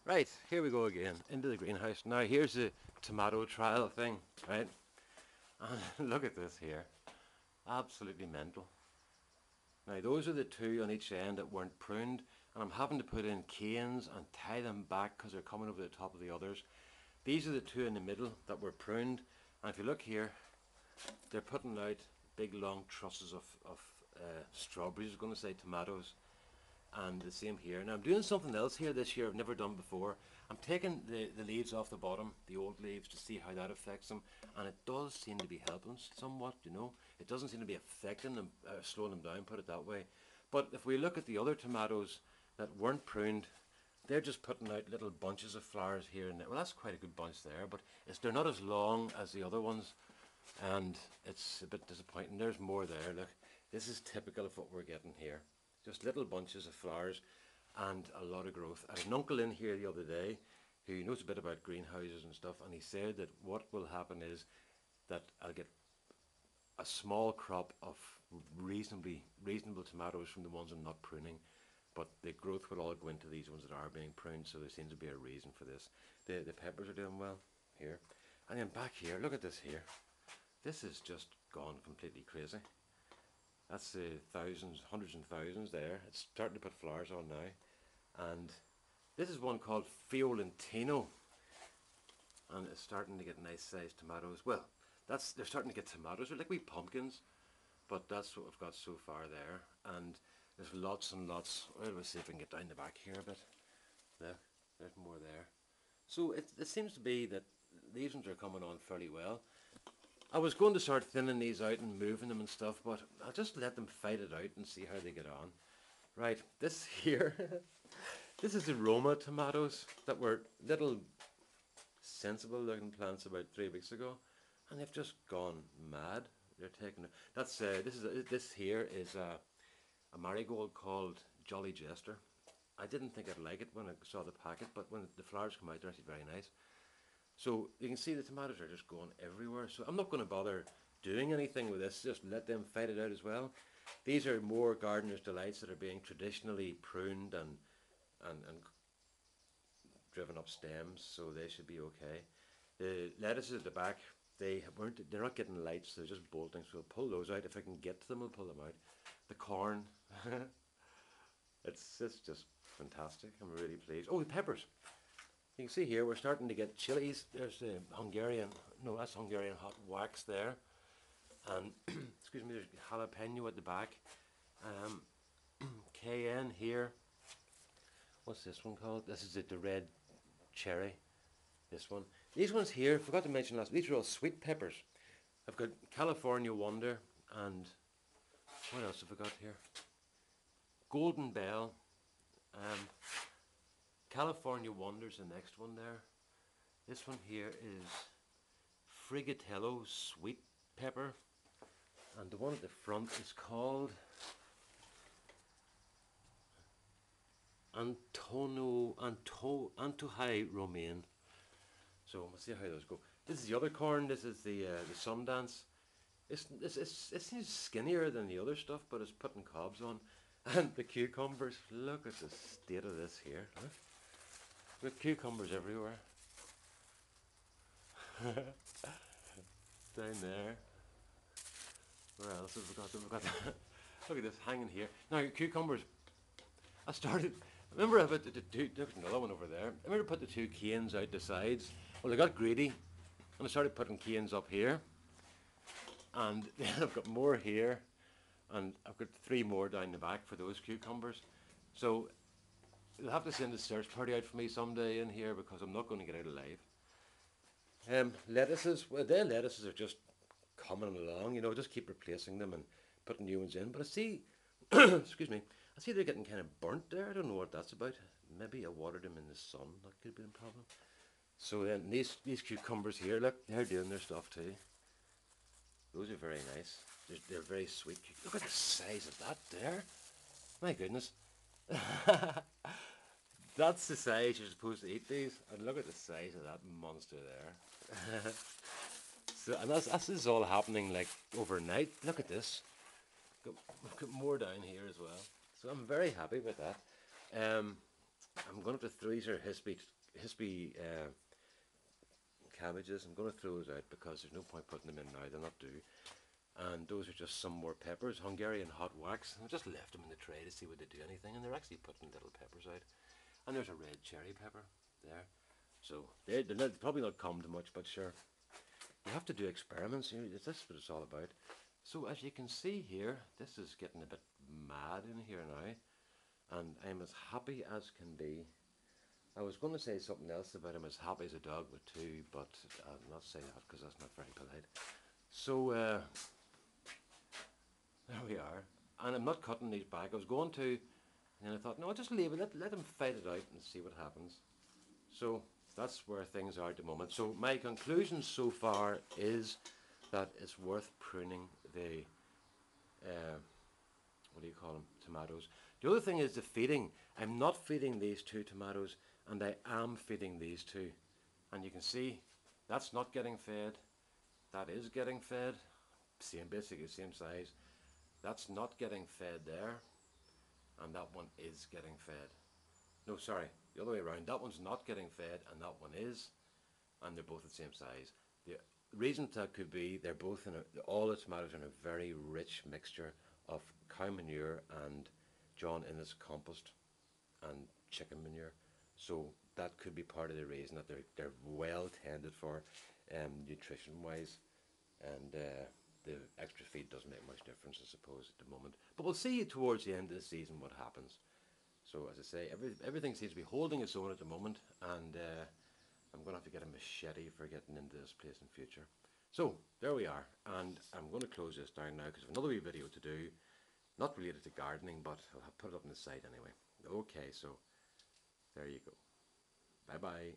Right, here we go again, into the greenhouse. Now here's the tomato trial thing, right? And look at this here. Absolutely mental. Now those are the two on each end that weren't pruned, and I'm having to put in canes and tie them back because they're coming over the top of the others. These are the two in the middle that were pruned, and if you look here, they're putting out big long trusses of strawberries, I was going to say tomatoes, and the same here. Now I'm doing something else here this year I've never done before. I'm taking the leaves off the bottom, the old leaves, to see how that affects them, and it does seem to be helping somewhat, you know. It doesn't seem to be affecting them, slowing them down, put it that way. But if we look at the other tomatoes that weren't pruned, they're just putting out little bunches of flowers here and there. Well, that's quite a good bunch there, but they're not as long as the other ones, and it's a bit disappointing. There's more there, look. This is typical of what we're getting here. Just little bunches of flowers and a lot of growth. I had an uncle in here the other day who knows a bit about greenhouses and stuff, and he said that what will happen is that I'll get a small crop of reasonable tomatoes from the ones I'm not pruning, but the growth will all go into these ones that are being pruned, so there seems to be a reason for this. The peppers are doing well here. And then back here, look at this here. This has just gone completely crazy. That's the thousands, hundreds and thousands there. It's starting to put flowers on now. And this is one called Fiorentino. And it's starting to get nice sized tomatoes. Well, they're starting to get tomatoes. They're like wee pumpkins. But that's what we've got so far there. And there's lots and lots. Well, let's see if we can get down the back here a bit. There's more there. So it seems to be that these ones are coming on fairly well. I was going to start thinning these out and moving them and stuff, but I'll just let them fight it out and see how they get on. Right, this here, this is the Roma tomatoes that were little sensible looking plants about 3 weeks ago, and they've just gone mad. They're taking that's this here is a marigold called Jolly Jester. I didn't think I'd like it when I saw the packet, but when the flowers come out, they're actually very nice. So you can see the tomatoes are just going everywhere. So I'm not going to bother doing anything with this, just let them fight it out as well. These are more gardener's delights that are being traditionally pruned and driven up stems, so they should be okay. The lettuces at the back, they're not getting light, so they're just bolting, so I'll pull those out. If I can get to them, I'll pull them out. The corn, it's just fantastic. I'm really pleased. Oh, the peppers. You can see here we're starting to get chilies. There's the that's Hungarian hot wax there, and excuse me, there's jalapeno at the back. Cayenne here. What's this one called? This is the red cherry. This one. These ones here, forgot to mention last. These are all sweet peppers. I've got California Wonder and what else have I got here? Golden Bell. California Wonder's the next one there. This one here is Frigatello Sweet Pepper. And the one at the front is called Antohai Romaine. So we'll see how those go. This is the other corn. This is the Sundance. It seems skinnier than the other stuff, but it's putting cobs on. And the cucumbers. Look at the state of this here. Huh? With cucumbers everywhere. Down there. Where else have we got? Look at this hanging here. Now cucumbers. Remember I put there's another one over there. I remember put the two canes out the sides. Well, I got greedy and I started putting canes up here. And then I've got more here. And I've got 3 more down the back for those cucumbers. So you'll have to send a search party out for me someday in here because I'm not going to get out alive. Lettuces, well, their lettuces are just coming along, you know, just keep replacing them and putting new ones in. But I see, excuse me, I see they're getting kind of burnt there. I don't know what that's about. Maybe I watered them in the sun. That could be the problem. So then these cucumbers here, look, they're doing their stuff too. Those are very nice. They're very sweet. Look at the size of that there. My goodness. That's the size you're supposed to eat these, and look at the size of that monster there. So, and this is all happening like overnight. Look at this. We've got more down here as well. So I'm very happy with that. I'm going to have to throw these are hispy cabbages. I'm going to throw those out because there's no point putting them in now. They'll not do. And those are just some more peppers, Hungarian hot wax. I just left them in the tray to see would they do anything, and they're actually putting little peppers out. And there's a red cherry pepper there. So they'll probably not come to much, but sure. You have to do experiments. That's what it's all about. So as you can see here, this is getting a bit mad in here now. And I'm as happy as can be. I was going to say something else about I'm as happy as a dog with two, but I'll not say that because that's not very polite. So there we are. And I'm not cutting these back. I was going to, and I thought, no, I'll just leave it. Let them fight it out and see what happens. So that's where things are at the moment. So my conclusion so far is that it's worth pruning the, what do you call them, tomatoes. The other thing is the feeding. I'm not feeding these two tomatoes, and I am feeding these two. And you can see that's not getting fed. That is getting fed. Basically same size. That's not getting fed there, and that one is getting fed. No, sorry, the other way around. That one's not getting fed, and that one is, and they're both the same size. The reason that could be they're both all the tomatoes are in a very rich mixture of cow manure and John Innes compost and chicken manure. So that could be part of the reason that they're well tended for, nutrition wise, and the extra feed doesn't make much difference, I suppose, at the moment. But we'll see towards the end of the season what happens. So as I say, everything seems to be holding its own at the moment, and I'm going to have to get a machete for getting into this place in future. So there we are, and I'm going to close this down now because I have another wee video to do, not related to gardening, but I'll put it up on the site anyway. Okay, so there you go. Bye bye.